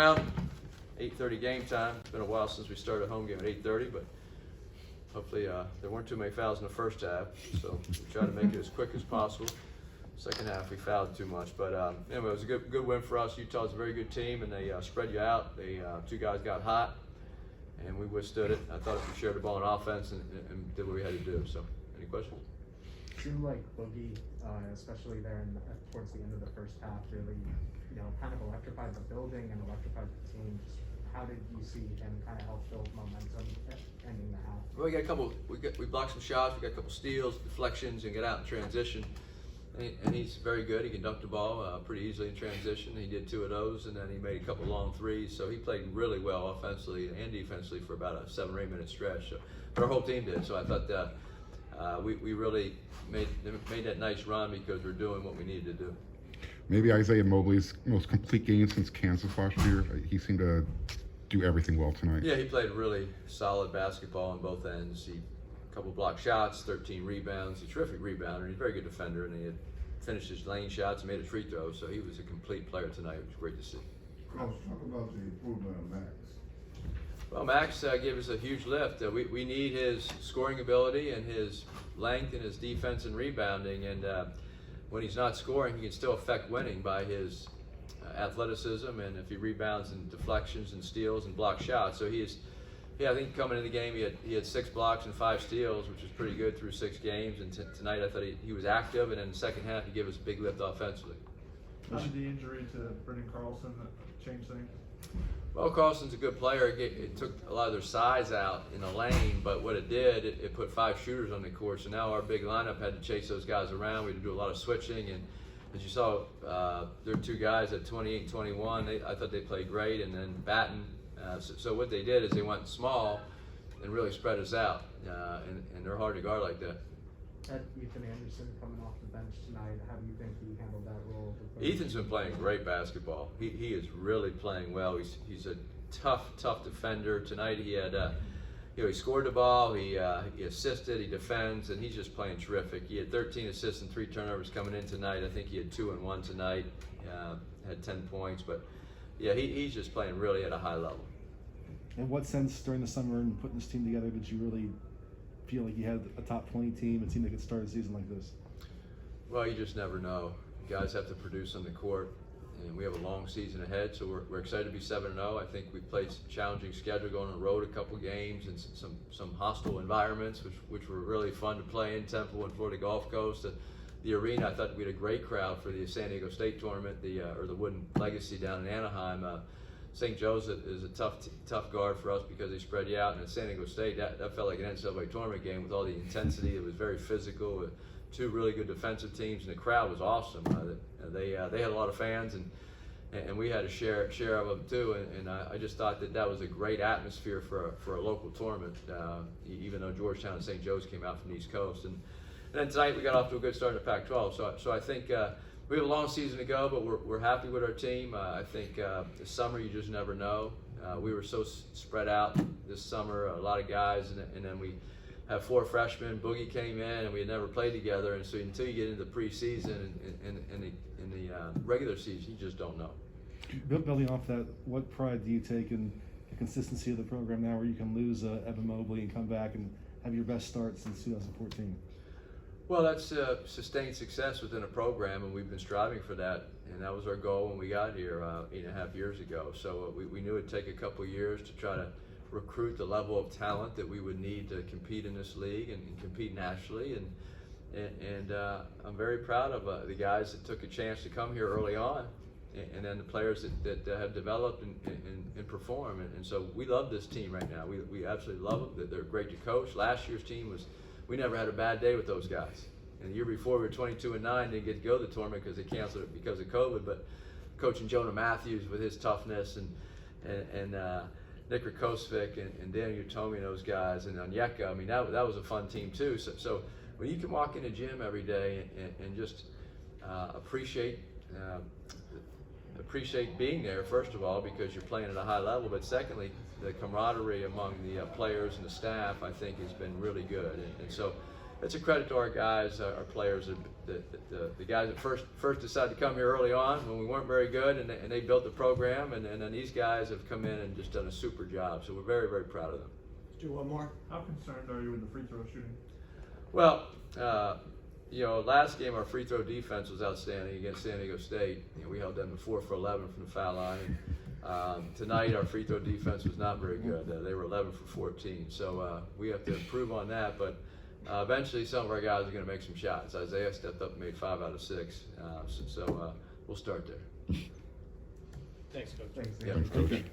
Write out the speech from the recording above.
Around 8:30 game time. It's been a while since we started a home game at 8:30, but hopefully there weren't too many fouls in the first half, so we tried to make it as quick as possible. Second half we fouled too much, but anyway, it was a good win for us. Utah's a very good team, and they spread you out. They two guys got hot, and we withstood it. I thought if we shared the ball on offense and did what we had to do. So, any questions? It seemed like Boogie, especially there towards the end of the first half, really, kind of electrified the building and electrified the team. Just how did you see him kind of help build momentum ending the half? Well, we blocked some shots. We got a couple steals, deflections, and got out in transition. And he's very good. He can dunk the ball pretty easily in transition. He did 2 of those, and then he made a couple long threes. So he played really well offensively and defensively for about a 7 or 8 minute stretch. So, but our whole team did. So I thought we really made that nice run because we're doing what we needed to do. Maybe Isaiah Mobley's most complete game since Kansas last year. He seemed to do everything well tonight. Yeah, he played really solid basketball on both ends. He a couple block shots, 13 rebounds. He's a terrific rebounder. He's a very good defender, and he had finished his lane shots and made a free throw. So he was a complete player tonight. It was great to see. Coach, talk about the improvement of Max. Well, Max gave us a huge lift. We need his scoring ability and his length and his defense and rebounding. And when he's not scoring, he can still affect winning by his athleticism and if he rebounds and deflections and steals and block shots. So I think coming into the game, he had 6 blocks and 5 steals, which is pretty good through 6 games. And tonight I thought he was active, and in the second half he gave us a big lift offensively. How did the injury to Brendan Carlson change things? Well, Carlson's a good player. It took a lot of their size out in the lane, but what it did, it put 5 shooters on the court. So now our big lineup had to chase those guys around. We had to do a lot of switching, and as you saw, there are 2 guys at 28 and 21. I thought they played great, and then Batten. So what they did is they went small and really spread us out, and they're hard to guard like that. Ethan Anderson coming off the bench tonight, how do you think he handled that role? Ethan's been playing great basketball. He is really playing well. He's a tough defender. Tonight he had he scored the ball, he assisted, he defends, and he's just playing terrific. He had 13 assists and 3 turnovers coming in tonight. I think he had 2 and 1 tonight. Had 10 points, but yeah, he's just playing really at a high level. In what sense during the summer and putting this team together did you really feel like you had a top 20 team and seemed like it started a season like this? Well, you just never know. Guys have to produce on the court, and we have a long season ahead, so we're excited to be 7-0. I think we played a challenging schedule, going on the road a couple games and some hostile environments, which were really fun to play in. Temple and Florida Gulf Coast. The arena, I thought we had a great crowd for the San Diego State tournament, or the Wooden Legacy down in Anaheim. St. Joe's is a tough guard for us because they spread you out, and at San Diego State, that felt like an NCAA tournament game with all the intensity. It was very physical. 2 really good defensive teams, and the crowd was awesome. They had a lot of fans, and we had a share of them too. And I just thought that was a great atmosphere for a local tournament, even though Georgetown and St. Joe's came out from the East Coast. And then tonight we got off to a good start in the Pac-12. So I think we have a long season to go, but we're happy with our team. I think this summer you just never know. We were so spread out this summer, a lot of guys, and then we have 4 freshmen. Boogie came in, and we had never played together, and so until you get into the preseason and the regular season, you just don't know. Building off that, what pride do you take in the consistency of the program now, where you can lose Evan Mobley and come back and have your best start since 2014? Well, that's sustained success within a program, and we've been striving for that, and that was our goal when we got here 8.5 years ago. So we knew it'd take a couple years to try to recruit the level of talent that we would need to compete in this league and compete nationally. And I'm very proud of the guys that took a chance to come here early on, and then the players that have developed and perform. And so we love this team right now. We absolutely love them. They're great to coach. Last year's team we never had a bad day with those guys. And the year before we were 22-9, didn't get to go to the tournament because they canceled it because of COVID. But coaching Jonah Matthews with his toughness and Nick Rakocevic and Daniel Utomi and those guys and Onyeka, I mean that was a fun team too. So when you can walk in the gym every day and just appreciate being there, first of all, because you're playing at a high level, but secondly, the camaraderie among the players and the staff, I think, has been really good. And so it's a credit to our guys, our players, the guys that first decided to come here early on when we weren't very good, and they built the program, and then these guys have come in and just done a super job. So we're very, very proud of them. Do one more. How concerned are you with the free throw shooting? Well, last game our free throw defense was outstanding against San Diego State. We held them to 4 for 11 from the foul line. And, tonight our free throw defense was not very good. They were 11 for 14. So we have to improve on that. But eventually some of our guys are going to make some shots. Isaiah stepped up and made 5 out of 6. So we'll start there. Thanks, Coach. Thanks. Yeah. Thanks, Coach.